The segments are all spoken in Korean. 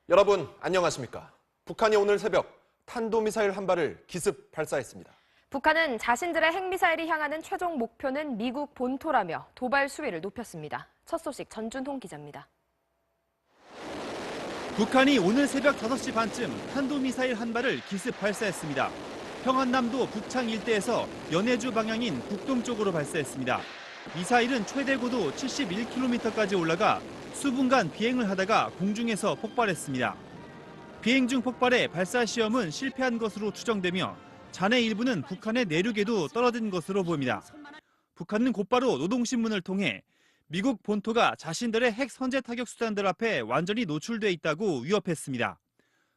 여러분 안녕하십니까? 북한이 오늘 새벽 탄도미사일 한 발을 기습 발사했습니다. 북한은 자신들의 핵미사일이 향하는 최종 목표는 미국 본토라며 도발 수위를 높였습니다. 첫 소식 전준홍 기자입니다. 북한이 오늘 새벽 5시 반쯤 탄도미사일 한 발을 기습 발사했습니다. 평안남도 북창 일대에서 연해주 방향인 북동쪽으로 발사했습니다. 미사일은 최대 고도 71km까지 올라가 수분간 비행을 하다가 공중에서 폭발했습니다. 비행 중 폭발해 발사 시험은 실패한 것으로 추정되며 잔해 일부는 북한의 내륙에도 떨어진 것으로 보입니다. 북한은 곧바로 노동신문을 통해 미국 본토가 자신들의 핵 선제 타격 수단들 앞에 완전히 노출돼 있다고 위협했습니다.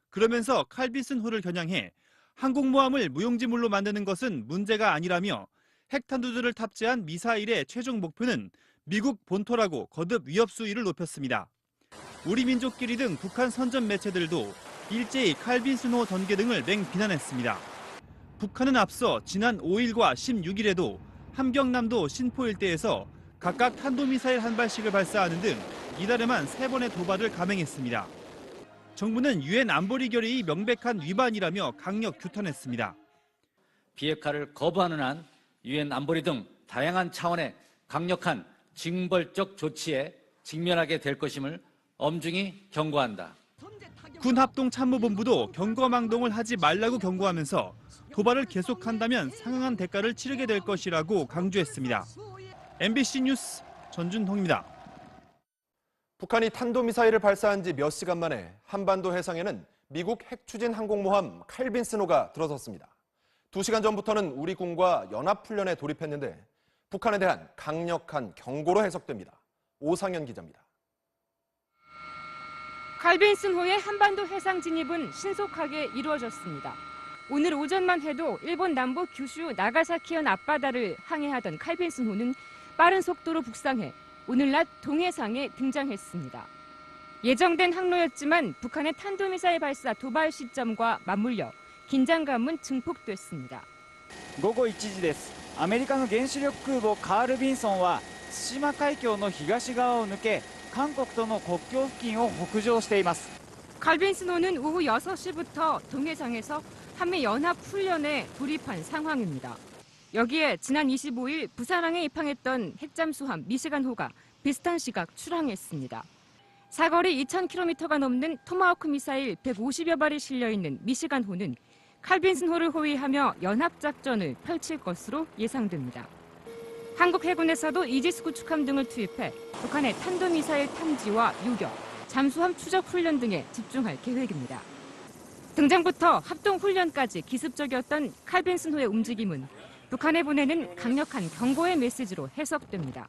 그러면서 칼빈슨호를 겨냥해 항공모함을 무용지물로 만드는 것은 문제가 아니라며 핵탄두들을 탑재한 미사일의 최종 목표는 미국 본토라고 거듭 위협 수위를 높였습니다. 우리 민족끼리 등 북한 선전 매체들도 일제히 칼빈슨호 전개 등을 맹비난했습니다. 북한은 앞서 지난 5일과 16일에도 함경남도 신포 일대에서 각각 탄도미사일 한 발씩을 발사하는 등 이달에만 3번의 도발을 감행했습니다. 정부는 유엔 안보리 결의의 명백한 위반이라며 강력 규탄했습니다. 비핵화를 거부하는 한 유엔 안보리 등 다양한 차원의 강력한 징벌적 조치에 직면하게 될 것임을 엄중히 경고한다. 군합동참모본부도 경거망동을 하지 말라고 경고하면서 도발을 계속한다면 상응한 대가를 치르게 될 것이라고 강조했습니다. MBC 뉴스 전준홍입니다. 북한이 탄도미사일을 발사한 지 몇 시간 만에 한반도 해상에는 미국 핵추진 항공모함 칼빈슨호가 들어섰습니다. 2시간 전부터는 우리 군과 연합훈련에 돌입했는데 북한에 대한 강력한 경고로 해석됩니다. 오상현 기자입니다. 칼빈슨호의 한반도 해상 진입은 신속하게 이루어졌습니다. 오늘 오전만 해도 일본 남부 규슈 나가사키현 앞바다를 항해하던 칼빈슨호는 빠른 속도로 북상해 오늘 낮 동해상에 등장했습니다. 예정된 항로였지만 북한의 탄도미사일 발사 도발 시점과 맞물려 긴장감은 증폭됐습니다. 午後1時です。アメリカの原子力空母カール・ビンソンは対馬海峡の東側を抜け韓国との国境付近を北上しています。 칼빈슨호는 오후 6시부터 동해상에서 한미연합훈련에 돌입한 상황입니다. 여기에 지난 25일 부산항에 입항했던 핵잠수함 미시간호가 비슷한 시각 출항했습니다. 사거리 2,000km가 넘는 토마호크 미사일 150여 발이 실려있는 미시간호는 칼빈슨호를 호위하며 연합작전을 펼칠 것으로 예상됩니다. 한국 해군에서도 이지스 구축함 등을 투입해 북한의 탄도미사일 탐지와 요격, 잠수함 추적 훈련 등에 집중할 계획입니다. 등장부터 합동훈련까지 기습적이었던 칼빈슨호의 움직임은 북한에 보내는 강력한 경고의 메시지로 해석됩니다.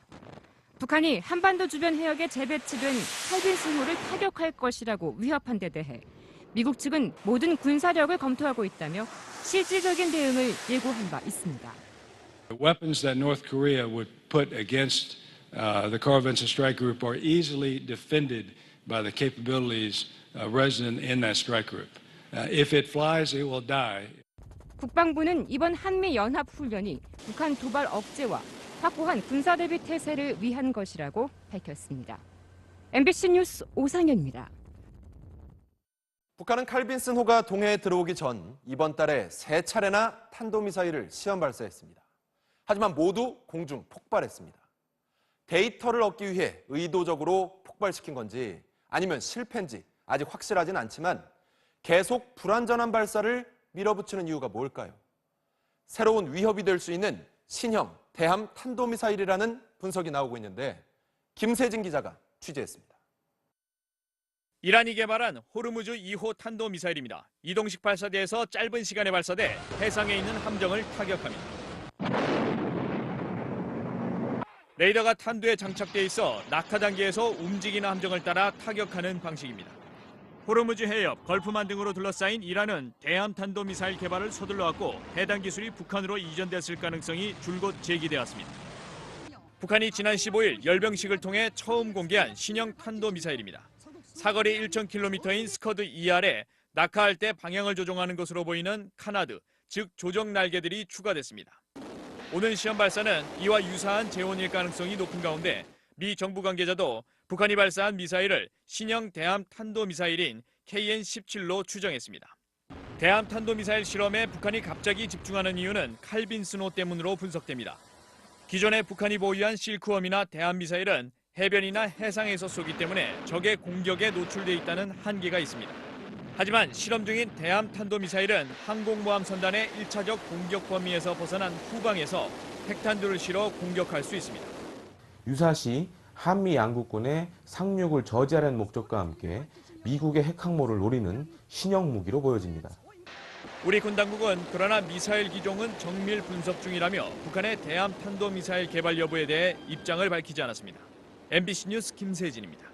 북한이 한반도 주변 해역에 재배치된 칼빈슨호를 타격할 것이라고 위협한 데 대해 미국 측은 모든 군사력을 검토하고 있다며 실질적인 대응을 예고한 바 있습니다. Weapons that North Korea would put against the Carl-Vinson strike group are easily defended by the capabilities resident in that strike group. If it flies, it will die. 국방부는 이번 한미연합훈련이 북한 도발 억제와 확고한 군사대비 태세를 위한 것이라고 밝혔습니다. MBC 뉴스 오상현입니다. 북한은 칼빈슨호가 동해에 들어오기 전 이번 달에 3차례나 탄도미사일을 시험 발사했습니다. 하지만 모두 공중 폭발했습니다. 데이터를 얻기 위해 의도적으로 폭발시킨 건지 아니면 실패인지 아직 확실하진 않지만 계속 불완전한 발사를 밀어붙이는 이유가 뭘까요? 새로운 위협이 될 수 있는 신형 대함 탄도미사일이라는 분석이 나오고 있는데 김세진 기자가 취재했습니다. 이란이 개발한 호르무즈 2호 탄도미사일입니다. 이동식 발사대에서 짧은 시간에 발사돼 해상에 있는 함정을 타격합니다. 레이더가 탄두에 장착돼 있어 낙하 단계에서 움직이는 함정을 따라 타격하는 방식입니다. 호르무즈 해협, 걸프만 등으로 둘러싸인 이란은 대함 탄도미사일 개발을 서둘러왔고 해당 기술이 북한으로 이전됐을 가능성이 줄곧 제기되었습니다. 북한이 지난 15일 열병식을 통해 처음 공개한 신형 탄도미사일입니다. 사거리 1,000km인 스커드 2알에 낙하할 때 방향을 조종하는 것으로 보이는 카나드, 즉 조정 날개들이 추가됐습니다. 오늘 시험 발사는 이와 유사한 재원일 가능성이 높은 가운데 미 정부 관계자도 북한이 발사한 미사일을 신형 대함 탄도미사일인 KN-17로 추정했습니다. 대함 탄도미사일 실험에 북한이 갑자기 집중하는 이유는 칼빈 스노 때문으로 분석됩니다. 기존에 북한이 보유한 실크웜이나 대함 미사일은 해변이나 해상에서 쏘기 때문에 적의 공격에 노출돼 있다는 한계가 있습니다. 하지만 실험 중인 대함 탄도미사일은 항공모함 선단의 1차적 공격 범위에서 벗어난 후방에서 핵탄두를 실어 공격할 수 있습니다. 유사시 한미 양국군의 상륙을 저지하려는 목적과 함께 미국의 핵항모를 노리는 신형 무기로 보여집니다. 우리 군 당국은 그러나 미사일 기종은 정밀 분석 중이라며 북한의 대함 탄도미사일 개발 여부에 대해 입장을 밝히지 않았습니다. MBC 뉴스 김세진입니다.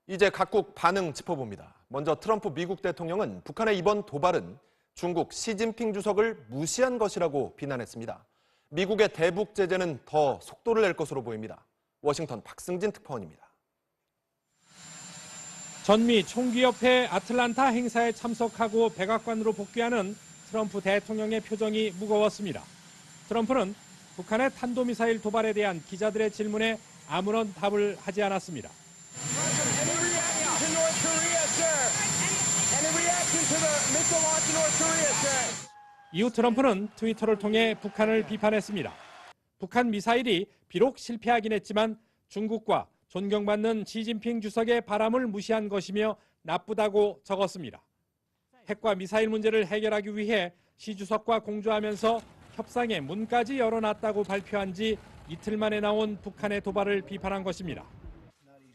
이제 각국 반응 짚어봅니다. 먼저 트럼프 미국 대통령은 북한의 이번 도발은 중국 시진핑 주석을 무시한 것이라고 비난했습니다. 미국의 대북 제재는 더 속도를 낼 것으로 보입니다. 워싱턴 박승진 특파원입니다. 전미 총기협회 아틀란타 행사에 참석하고 백악관으로 복귀하는 트럼프 대통령의 표정이 무거웠습니다. 트럼프는 북한의 탄도미사일 도발에 대한 기자들의 질문에 아무런 답을 하지 않았습니다. 이후 트럼프는 트위터를 통해 북한을 비판했습니다. 북한 미사일이 비록 실패하긴 했지만 중국과 존경받는 시진핑 주석의 바람을 무시한 것이며 나쁘다고 적었습니다. 핵과 미사일 문제를 해결하기 위해 시 주석과 공조하면서 협상의 문까지 열어놨다고 발표한 지 이틀 만에 나온 북한의 도발을 비판한 것입니다.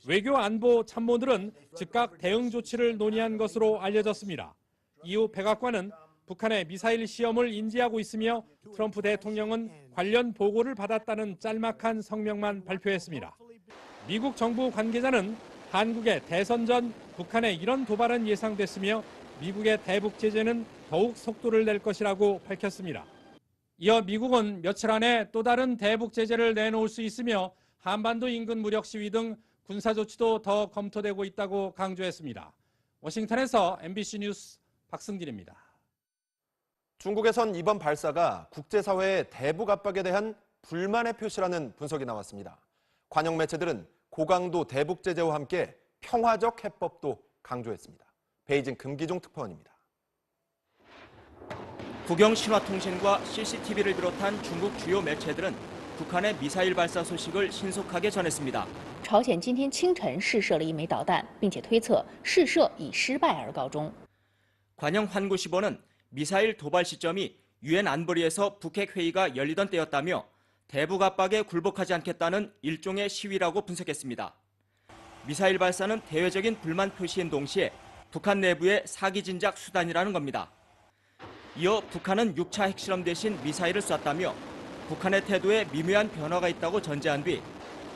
외교 안보 참모들은 즉각 대응 조치를 논의한 것으로 알려졌습니다. 이후 백악관은 북한의 미사일 시험을 인지하고 있으며 트럼프 대통령은 관련 보고를 받았다는 짤막한 성명만 발표했습니다. 미국 정부 관계자는 한국의 대선 전 북한의 이런 도발은 예상됐으며 미국의 대북 제재는 더욱 속도를 낼 것이라고 밝혔습니다. 이어 미국은 며칠 안에 또 다른 대북 제재를 내놓을 수 있으며 한반도 인근 무력 시위 등 군사 조치도 더 검토되고 있다고 강조했습니다. 워싱턴에서 MBC 뉴스 박승진입니다. 중국에선 이번 발사가 국제사회의 대북 압박에 대한 불만의 표시라는 분석이 나왔습니다. 관영 매체들은 고강도 대북 제재와 함께 평화적 해법도 강조했습니다. 베이징 금기종 특파원입니다. 국영신화통신과 CCTV를 비롯한 중국 주요 매체들은 북한의 미사일 발사 소식을 신속하게 전했습니다. 朝鲜今天清晨试射了一枚导弹，并且推测试射以失败而告终。 관영 환구시보는 미사일 도발 시점이 유엔 안보리에서 북핵 회의가 열리던 때였다며 대북 압박에 굴복하지 않겠다는 일종의 시위라고 분석했습니다. 미사일 발사는 대외적인 불만 표시인 동시에 북한 내부의 사기 진작 수단이라는 겁니다. 이어 북한은 6차 핵실험 대신 미사일을 쐈다며 북한의 태도에 미묘한 변화가 있다고 전제한 뒤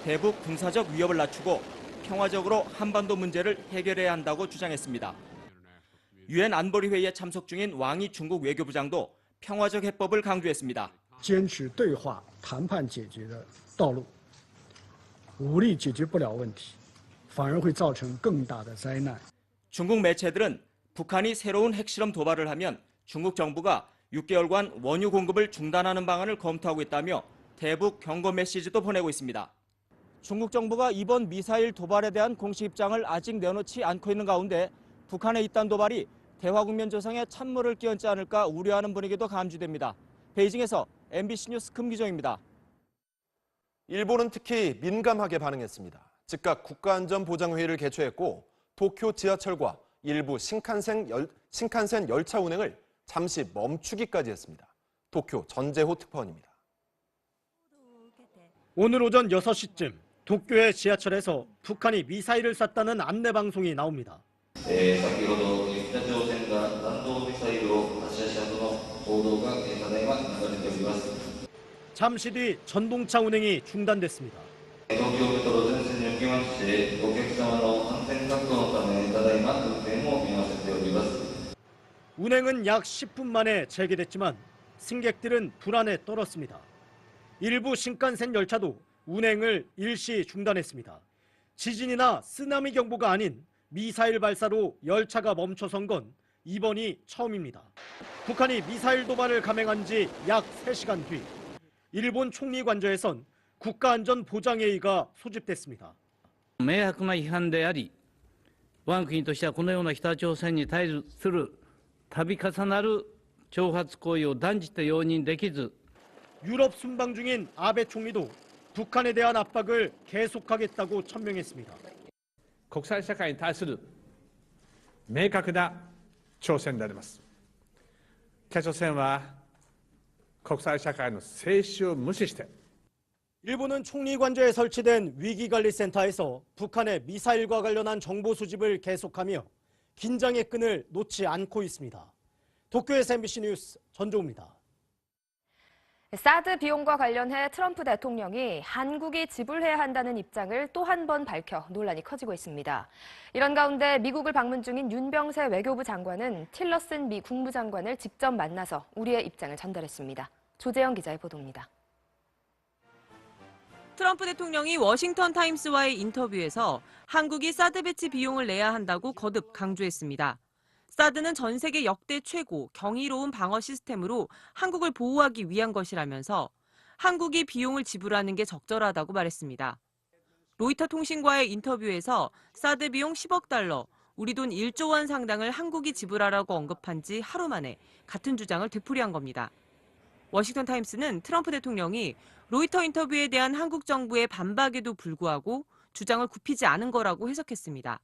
대북 군사적 위협을 낮추고 평화적으로 한반도 문제를 해결해야 한다고 주장했습니다. 유엔 안보리 회의에 참석 중인 왕이 중국 외교부장도 평화적 해법을 강조했습니다. 坚持对话谈判解决的道路，武力解决不了问题，反而会造成更大的灾难。 중국 매체들은 북한이 새로운 핵실험 도발을 하면 중국 정부가 6개월간 원유 공급을 중단하는 방안을 검토하고 있다며 대북 경고 메시지도 보내고 있습니다. 중국 정부가 이번 미사일 도발에 대한 공식 입장을 아직 내놓지 않고 있는 가운데 북한의 이딴 도발이 대화 국면 조성에 찬물을 끼얹지 않을까 우려하는 분위기도 감지됩니다. 베이징에서 MBC 뉴스 금기종입니다. 일본은 특히 민감하게 반응했습니다. 즉각 국가안전보장회의를 개최했고 도쿄 지하철과 일부 신칸센 열차 운행을 잠시 멈추기까지 했습니다. 도쿄 전재호 특파원입니다. 오늘 오전 6시쯤 도쿄의 지하철에서 북한이 미사일을 쐈다는 안내 방송이 나옵니다. 잠시 뒤 전동차 운행이 중단됐습니다. 운행은 약 10분 만에 재개됐지만 승객들은 불안에 떨었습니다. 일부 신칸센 열차도 운행을 일시 중단했습니다. 지진이나 쓰나미 경보가 아닌 미사일 발사로 열차가 멈춰선 건 이번이 처음입니다. 북한이 미사일 도발을 감행한 지 약 3시간 뒤 일본 총리 관저에선 국가안전보장회의가 소집됐습니다. 明白な違反であり、我が国としてはこのような北朝鮮に対する度重なる挑発行為を断じて容認できず 유럽 순방 중인 아베 총리도 북한에 대한 압박을 계속하겠다고 천명했습니다. 国際社会に対する明確な挑戦であります。北朝鮮は国際社会の制止を無視して 일본은 총리 관저에 설치된 위기관리센터에서 북한의 미사일과 관련한 정보 수집을 계속하며 긴장의 끈을 놓지 않고 있습니다. 도쿄에서 MBC 뉴스 전종우입니다. 사드 비용과 관련해 트럼프 대통령이 한국이 지불해야 한다는 입장을 또 한 번 밝혀 논란이 커지고 있습니다. 이런 가운데 미국을 방문 중인 윤병세 외교부 장관은 틸러슨 미 국무장관을 직접 만나서 우리의 입장을 전달했습니다. 조재영 기자의 보도입니다. 트럼프 대통령이 워싱턴 타임스와의 인터뷰에서 한국이 사드 배치 비용을 내야 한다고 거듭 강조했습니다. 사드는 전 세계 역대 최고 경이로운 방어 시스템으로 한국을 보호하기 위한 것이라면서 한국이 비용을 지불하는 게 적절하다고 말했습니다. 로이터 통신과의 인터뷰에서 사드 비용 10억 달러, 우리 돈 1조 원 상당을 한국이 지불하라고 언급한 지 하루 만에 같은 주장을 되풀이한 겁니다. 워싱턴 타임스는 트럼프 대통령이 로이터 인터뷰에 대한 한국 정부의 반박에도 불구하고 주장을 굽히지 않은 거라고 해석했습니다.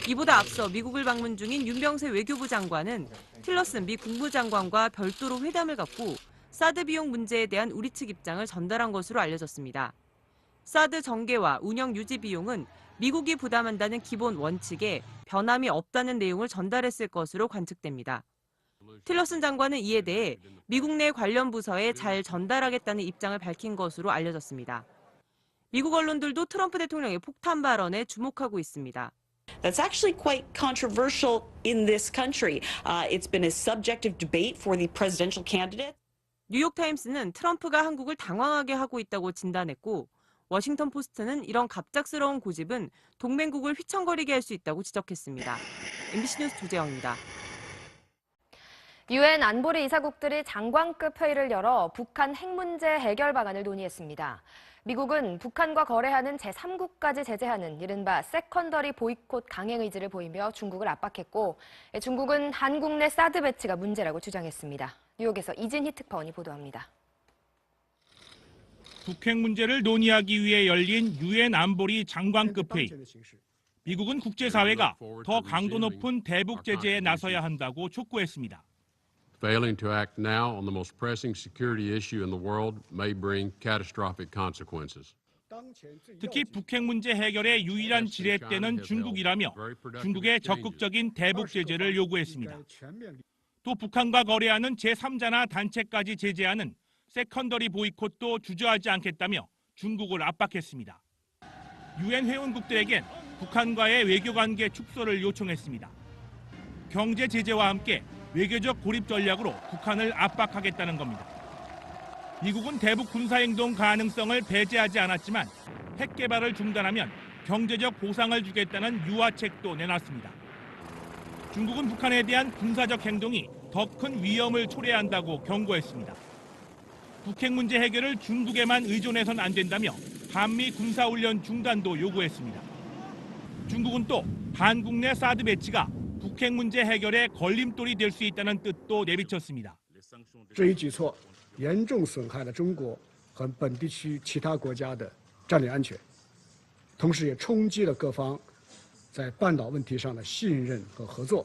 이보다 앞서 미국을 방문 중인 윤병세 외교부 장관은 틸러슨 미 국무장관과 별도로 회담을 갖고 사드 비용 문제에 대한 우리 측 입장을 전달한 것으로 알려졌습니다. 사드 전개와 운영 유지 비용은 미국이 부담한다는 기본 원칙에 변함이 없다는 내용을 전달했을 것으로 관측됩니다. 틸러슨 장관은 이에 대해 미국 내 관련 부서에 잘 전달하겠다는 입장을 밝힌 것으로 알려졌습니다. 미국 언론들도 트럼프 대통령의 폭탄 발언에 주목하고 있습니다. That's actually quite controversial in this country. It's been a subject of debate for the presidential candidate. 뉴욕타임스는 트럼프가 한국을 당황하게 하고 있다고 진단했고 워싱턴 포스트는 이런 갑작스러운 고집은 동맹국을 휘청거리게 할 수 있다고 지적했습니다. MBC 뉴스 조재영입니다. 유엔 안보리 이사국들이 장관급 회의를 열어 북한 핵 문제 해결 방안을 논의했습니다. 미국은 북한과 거래하는 제3국까지 제재하는 이른바 세컨더리 보이콧 강행 의지를 보이며 중국을 압박했고 중국은 한국 내 사드 배치가 문제라고 주장했습니다. 뉴욕에서 이진희 특파원이 보도합니다. 북핵 문제를 논의하기 위해 열린 유엔 안보리 장관급 회의. 미국은 국제사회가 더 강도 높은 대북 제재에 나서야 한다고 촉구했습니다. Failing to act now on the most pressing security issue in the world may bring catastrophic consequences. 특히 북핵 문제 해결의 유일한 지렛대는 중국이라며 중국의 적극적인 대북 제재를 요구했습니다. 또 북한과 거래하는 제3자나 단체까지 제재하는 세컨더리 보이콧도 주저하지 않겠다며 중국을 압박했습니다. 유엔 회원국들에겐 북한과의 외교관계 축소를 요청했습니다. 경제 제재와 함께 외교적 고립 전략으로 북한을 압박하겠다는 겁니다. 미국은 대북 군사행동 가능성을 배제하지 않았지만 핵 개발을 중단하면 경제적 보상을 주겠다는 유화책도 내놨습니다. 중국은 북한에 대한 군사적 행동이 더 큰 위험을 초래한다고 경고했습니다. 북핵 문제 해결을 중국에만 의존해선 안 된다며 한미 군사훈련 중단도 요구했습니다. 중국은 또 한국 내 사드 배치가 북핵 문제 해결에 걸림돌이 될 수 있다는 뜻도 내비쳤습니다. 这一举措严重损害了中国和本地区其他国家的战略安全，同时也冲击了各方在半岛问题上的信任和合作。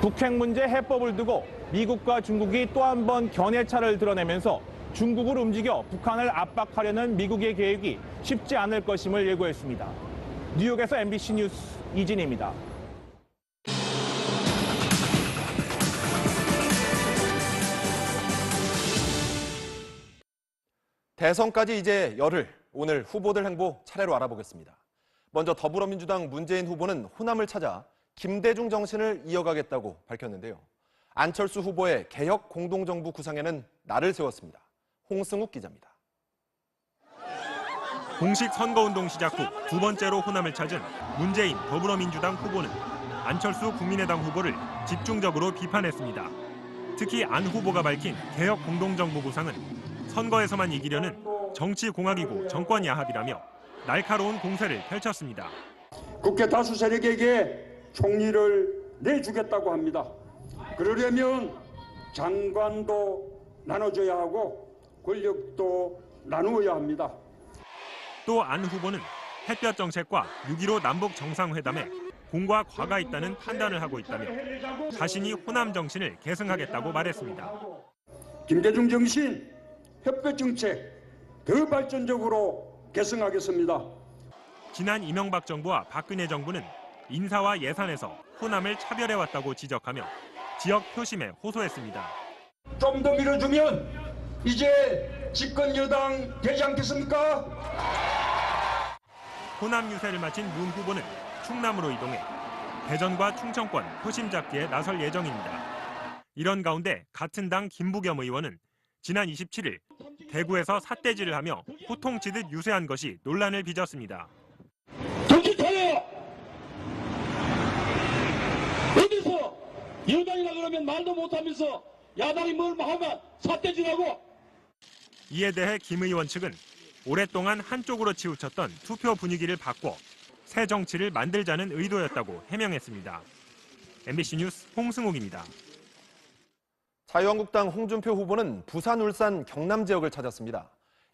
북핵 문제 해법을 두고 미국과 중국이 또 한 번 견해차를 드러내면서 중국을 움직여 북한을 압박하려는 미국의 계획이 쉽지 않을 것임을 예고했습니다. 뉴욕에서 MBC 뉴스 이진희입니다. 대선까지 이제 열흘, 오늘 후보들 행보 차례로 알아보겠습니다. 먼저 더불어민주당 문재인 후보는 호남을 찾아 김대중 정신을 이어가겠다고 밝혔는데요. 안철수 후보의 개혁 공동정부 구상에는 날을 세웠습니다. 홍승욱 기자입니다. 공식 선거운동 시작 후 두 번째로 호남을 찾은 문재인 더불어민주당 후보는 안철수 국민의당 후보를 집중적으로 비판했습니다. 특히 안 후보가 밝힌 개혁 공동정부 구상은 선거에서만 이기려는 정치공학이고 정권 야합이라며 날카로운 공세를 펼쳤습니다. 국회 다수 세력에게 총리를 내주겠다고 합니다. 그러려면 장관도 나눠줘야 하고 권력도 나누어야 합니다. 또 안 후보는 햇볕 정책과 6.15 남북 정상회담에 공과 과가 있다는 판단을 하고 있다며 자신이 호남 정신을 계승하겠다고 말했습니다. 김대중 정신, 햇볕 정책 더 발전적으로 계승하겠습니다. 지난 이명박 정부와 박근혜 정부는 인사와 예산에서 호남을 차별해왔다고 지적하며 지역 표심에 호소했습니다. 좀 더 밀어주면 이제 집권 여당 되지 않겠습니까? 호남 유세를 마친 문 후보는 충남으로 이동해 대전과 충청권 표심 잡기에 나설 예정입니다. 이런 가운데 같은 당 김부겸 의원은 지난 27일 대구에서 삿대질을 하며 호통치듯 유세한 것이 논란을 빚었습니다. 정신 차려! 어디서 여당이라 그러면 말도 못하면서 야당이 뭘 하면 삿대질하고. 이에 대해 김 의원 측은 오랫동안 한쪽으로 치우쳤던 투표 분위기를 바꿔 새 정치를 만들자는 의도였다고 해명했습니다. MBC 뉴스 홍승욱입니다. 자유한국당 홍준표 후보는 부산, 울산, 경남 지역을 찾았습니다.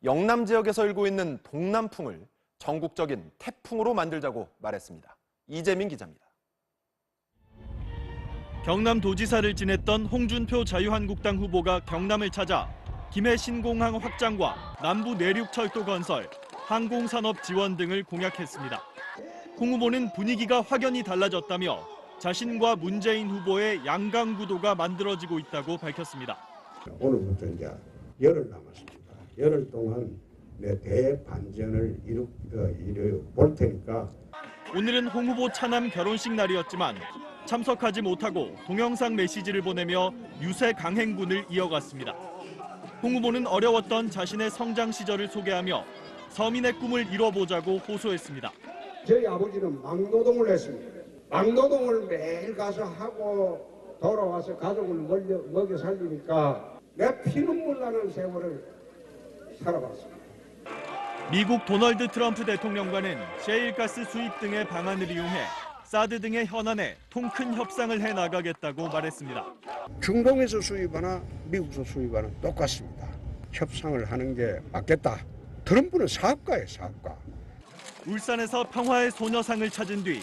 영남 지역에서 일고 있는 동남풍을 전국적인 태풍으로 만들자고 말했습니다. 이재민 기자입니다. 경남도지사를 지냈던 홍준표 자유한국당 후보가 경남을 찾아 김해 신공항 확장과 남부 내륙철도 건설, 항공산업 지원 등을 공약했습니다. 홍 후보는 분위기가 확연히 달라졌다며 자신과 문재인 후보의 양강 구도가 만들어지고 있다고 밝혔습니다. 오늘부터 이제 열흘 남았습니다. 열흘 동안 내 대반전을 이루어 볼 테니까. 오늘은 홍 후보 차남 결혼식 날이었지만 참석하지 못하고 동영상 메시지를 보내며 유세 강행군을 이어갔습니다. 홍 후보는 어려웠던 자신의 성장 시절을 소개하며 서민의 꿈을 이뤄보자고 호소했습니다. 저희 아버지는 막노동을 했습니다. 막노동을 매일 가서 하고 돌아와서 가족을 먹여 살리니까 내 피눈물 나는 세월을 살아봤습니다. 미국 도널드 트럼프 대통령과는 셰일가스 수입 등의 방안을 이용해 사드 등의 현안에 통큰 협상을 해나가겠다고 말했습니다. 중동에서 수입하나 미국에서 수입하나 똑같습니다. 협상을 하는 게 맞겠다. 트럼프는 사업가예요, 사업가. 울산에서 평화의 소녀상을 찾은 뒤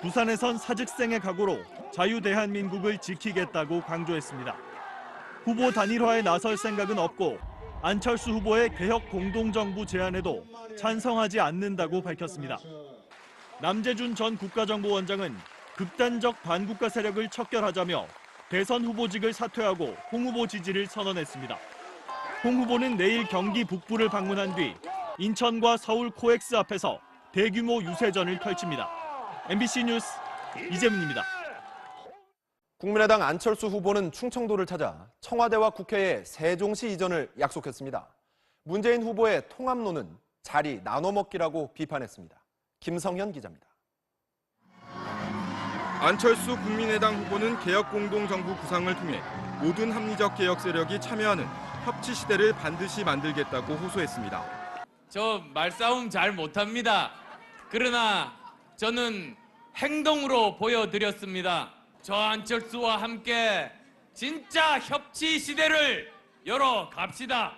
부산에선 사직생의 각오로 자유대한민국을 지키겠다고 강조했습니다. 후보 단일화에 나설 생각은 없고 안철수 후보의 개혁 공동정부 제안에도 찬성하지 않는다고 밝혔습니다. 남재준 전 국가정보원장은 극단적 반국가 세력을 척결하자며 대선 후보직을 사퇴하고 홍 후보 지지를 선언했습니다. 홍 후보는 내일 경기 북부를 방문한 뒤 인천과 서울 코엑스 앞에서 대규모 유세전을 펼칩니다. MBC 뉴스 이재민입니다. 국민의당 안철수 후보는 충청도를 찾아 청와대와 국회에 세종시 이전을 약속했습니다. 문재인 후보의 통합론은 자리 나눠먹기라고 비판했습니다. 김성현 기자입니다. 안철수 국민의당 후보는 개혁공동정부 구상을 통해 모든 합리적 개혁 세력이 참여하는 협치 시대를 반드시 만들겠다고 호소했습니다. 저 말싸움 잘 못합니다. 그러나 저는 행동으로 보여드렸습니다. 저 안철수와 함께 진짜 협치 시대를 열어갑시다.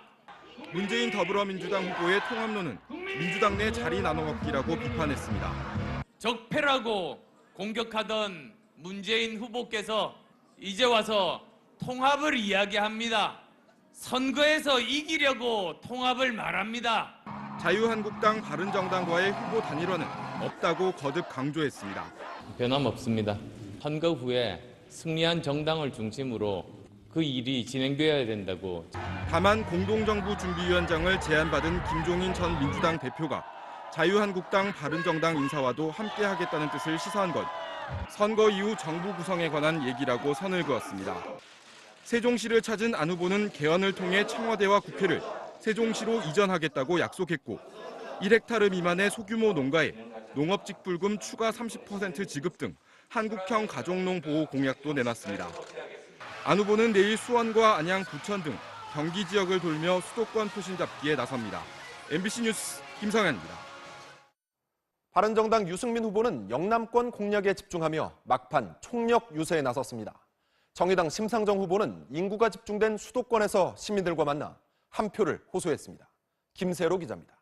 문재인 더불어민주당 후보의 통합론은 민주당 내 자리 나눠먹기라고 비판했습니다. 적폐라고 공격하던 문재인 후보께서 이제 와서 통합을 이야기합니다. 선거에서 이기려고 통합을 말합니다. 자유한국당 바른정당과의 후보 단일화는 없다고 거듭 강조했습니다. 변함없습니다. 선거 후에 승리한 정당을 중심으로 그 일이 진행되어야 된다고. 다만 공동정부준비위원장을 제안받은 김종인 전 민주당 대표가 자유한국당 바른정당 인사와도 함께하겠다는 뜻을 시사한 건 선거 이후 정부 구성에 관한 얘기라고 선을 그었습니다. 세종시를 찾은 안 후보는 개헌을 통해 청와대와 국회를 세종시로 이전하겠다고 약속했고 1헥타르 미만의 소규모 농가에 농업직불금 추가 30% 지급 등 한국형 가족농 보호 공약도 내놨습니다. 안 후보는 내일 수원과 안양, 부천 등 경기 지역을 돌며 수도권 표심 잡기에 나섭니다. MBC 뉴스 김성현입니다. 바른정당 유승민 후보는 영남권 공략에 집중하며 막판 총력 유세에 나섰습니다. 정의당 심상정 후보는 인구가 집중된 수도권에서 시민들과 만나 한 표를 호소했습니다. 김세로 기자입니다.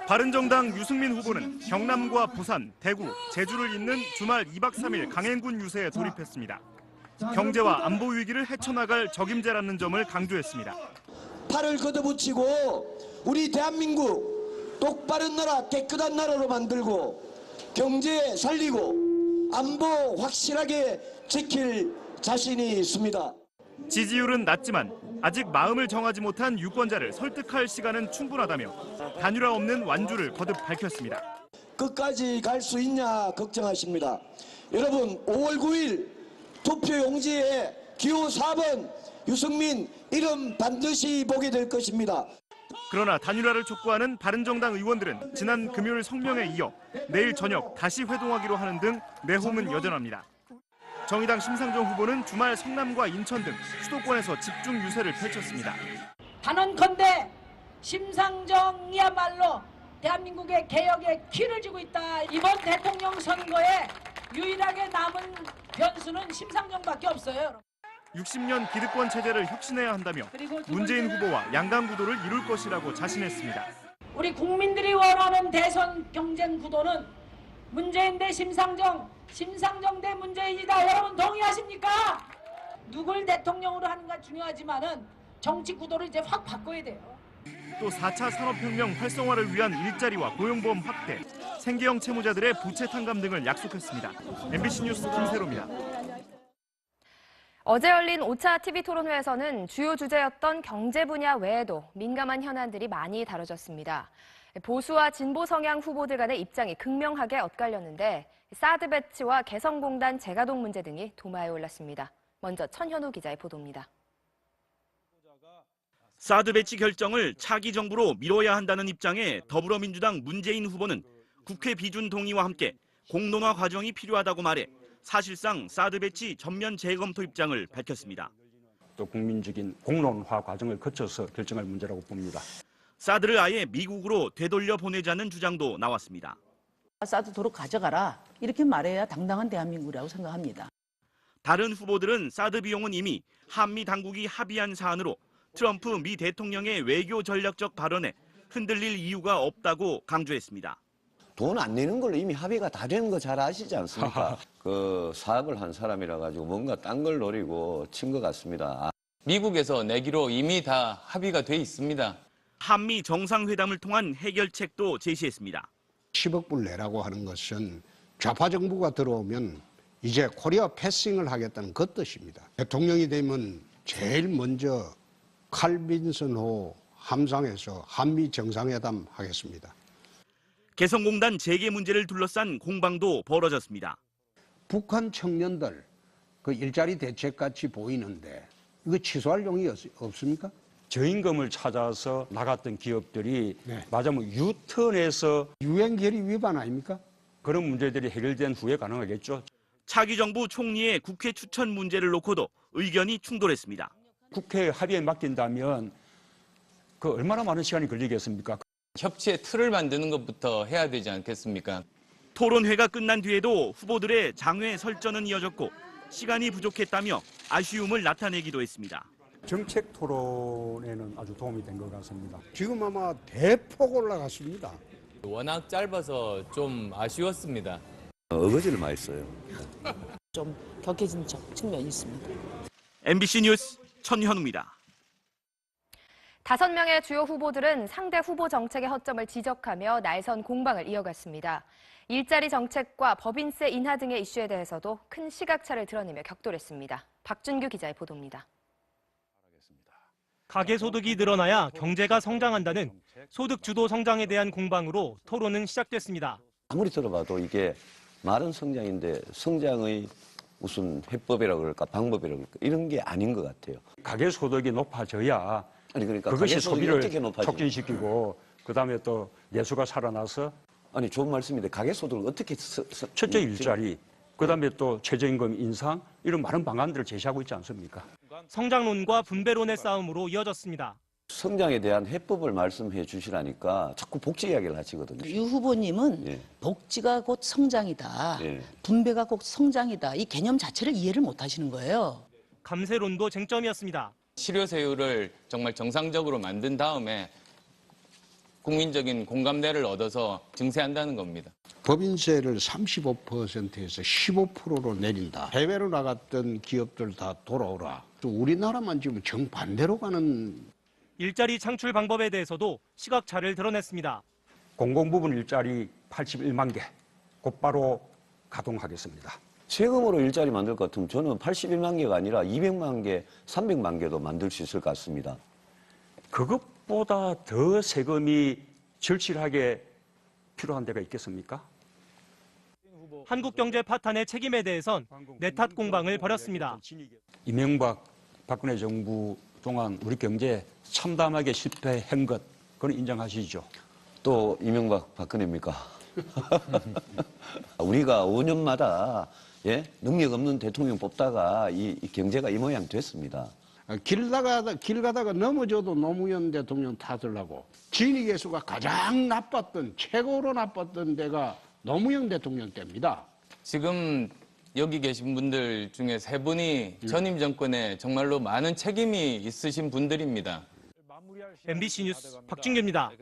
바른정당 유승민 후보는 경남과 부산, 대구, 제주를 잇는 주말 2박 3일 강행군 유세에 돌입했습니다. 경제와 안보 위기를 헤쳐나갈 적임자라는 점을 강조했습니다. 팔을 걷어붙이고 우리 대한민국 똑바른 나라, 깨끗한 나라로 만들고 경제 살리고 안보 확실하게 지킬 자신이 있습니다. 지지율은 낮지만 아직 마음을 정하지 못한 유권자를 설득할 시간은 충분하다며 단일화 없는 완주를 거듭 밝혔습니다. 끝까지 갈 수 있냐 걱정하십니다. 여러분 5월 9일 투표 용지에 기호 4번 유승민 이름 반드시 보게 될 것입니다. 그러나 단일화를 촉구하는 바른정당 의원들은 지난 금요일 성명에 이어 내일 저녁 다시 회동하기로 하는 등 내홍은 여전합니다. 정의당 심상정 후보는 주말 성남과 인천 등 수도권에서 집중 유세를 펼쳤습니다. 단언컨대 심상정이야말로 대한민국의 개혁에 키를 쥐고 있다. 이번 대통령 선거에 유일하게 남은 변수는 심상정밖에 없어요. 60년 기득권 체제를 혁신해야 한다며 문재인 후보와 양강 구도를 이룰 것이라고 자신했습니다. 우리 국민들이 원하는 대선 경쟁 구도는 문재인 대 심상정, 심상정 대 문재인이다. 여러분 동의하십니까? 누굴 대통령으로 하는가 중요하지만은 정치 구도를 이제 확 바꿔야 돼요. 또 4차 산업혁명 활성화를 위한 일자리와 고용보험 확대, 생계형 채무자들의 부채 탕감 등을 약속했습니다. MBC 뉴스 김세로입니다. 어제 열린 5차 TV토론회에서는 주요 주제였던 경제 분야 외에도 민감한 현안들이 많이 다뤄졌습니다. 보수와 진보 성향 후보들 간의 입장이 극명하게 엇갈렸는데 사드 배치와 개성공단 재가동 문제 등이 도마에 올랐습니다. 먼저 천현우 기자의 보도입니다. 사드 배치 결정을 차기 정부로 미뤄야 한다는 입장에 더불어민주당 문재인 후보는 국회 비준 동의와 함께 공론화 과정이 필요하다고 말해 사실상 사드 배치 전면 재검토 입장을 밝혔습니다. 또 국민적인 공론화 과정을 거쳐서 결정할 문제라고 봅니다. 사드를 아예 미국으로 되돌려 보내자는 주장도 나왔습니다. 사드 도로 가져가라 이렇게 말해야 당당한 대한민국이라고 생각합니다. 다른 후보들은 사드 비용은 이미 한미 당국이 합의한 사안으로 트럼프 미 대통령의 외교 전략적 발언에 흔들릴 이유가 없다고 강조했습니다. 돈 안 내는 걸로 이미 합의가 다 되는 거 잘 아시지 않습니까? 그 사업을 한 사람이라 가지고 뭔가 딴 걸 노리고 친 것 같습니다. 미국에서 내기로 이미 다 합의가 돼 있습니다. 한미 정상회담을 통한 해결책도 제시했습니다. 10억 불 내라고 하는 것은 좌파 정부가 들어오면 이제 코리아 패싱을 하겠다는 그 뜻입니다. 대통령이 되면 제일 먼저 칼빈슨호 함상에서 한미 정상회담 하겠습니다. 개성공단 재개 문제를 둘러싼 공방도 벌어졌습니다. 북한 청년들 그 일자리 대책같이 보이는데 이거 취소할 용이 없습니까? 저임금을 찾아서 나갔던 기업들이 맞으면 유턴해서 유엔 결의 위반 아닙니까? 그런 문제들이 해결된 후에 가능하겠죠. 차기 정부 총리의 국회 추천 문제를 놓고도 의견이 충돌했습니다. 국회 합의에 맡긴다면 그 얼마나 많은 시간이 걸리겠습니까? 협치의 틀을 만드는 것부터 해야 되지 않겠습니까? 토론회가 끝난 뒤에도 후보들의 장외 설전은 이어졌고 시간이 부족했다며 아쉬움을 나타내기도 했습니다. 정책 토론에는 아주 도움이 된 것 같습니다. 지금 아마 대폭 올라갔습니다. 워낙 짧아서 좀 아쉬웠습니다. 어거지를 많이 써요. 좀 격해진 측면이 있습니다. MBC 뉴스 천현우입니다. 5명의 주요 후보들은 상대 후보 정책의 허점을 지적하며 날선 공방을 이어갔습니다. 일자리 정책과 법인세 인하 등의 이슈에 대해서도 큰 시각차를 드러내며 격돌했습니다. 박준규 기자의 보도입니다. 가계소득이 늘어나야 경제가 성장한다는 소득 주도 성장에 대한 공방으로 토론은 시작됐습니다. 아무리 들어봐도 이게 말은 성장인데 성장의 무슨 해법이라고 그럴까 방법이라고 그럴까 이런 게 아닌 것 같아요. 가계소득이 높아져야 아니 그러니까 그것이 소비를 높아지는? 촉진시키고 그다음에 또 내수가 살아나서 아니 좋은 말씀인데 가계소득을 어떻게 첫째 일자리 그다음에 또 최저임금 인상 이런 많은 방안들을 제시하고 있지 않습니까? 성장론과 분배론의 싸움으로 이어졌습니다. 성장에 대한 해법을 말씀해 주시라니까 자꾸 복지 이야기를 하시거든요. 유 후보님은 예. 복지가 곧 성장이다. 예. 분배가 곧 성장이다. 이 개념 자체를 이해를 못 하시는 거예요. 감세론도 쟁점이었습니다. 실효세율을 정말 정상적으로 만든 다음에 국민적인 공감대를 얻어서 증세한다는 겁니다. 법인세를 35%에서 15%로 내린다. 해외로 나갔던 기업들 다 돌아오라. 또 우리나라만 지금 정반대로 가는. 일자리 창출 방법에 대해서도 시각차를 드러냈습니다. 공공부문 일자리 81만 개 곧바로 가동하겠습니다. 세금으로 일자리 만들 것 같으면 저는 81만 개가 아니라 200만 개, 300만 개도 만들 수 있을 것 같습니다. 그것보다 더 세금이 절실하게 필요한 데가 있겠습니까? 한국경제 파탄의 책임에 대해선 내탓 공방을 벌였습니다. 이명박, 박근혜 정부 동안 우리 경제 참담하게 실패한 것, 그건 인정하시죠? 또 이명박, 박근혜입니까? 우리가 5년마다 능력 없는 대통령 뽑다가 이 경제가 이 모양 됐습니다. 길 가다가 넘어져도 노무현 대통령 탓을하고 진위 개수가 가장 나빴던, 최고로 나빴던 데가 노무현 대통령 때입니다. 지금 여기 계신 분들 중에 3분이 전임 정권에 정말로 많은 책임이 있으신 분들입니다. MBC 뉴스 박준규입니다.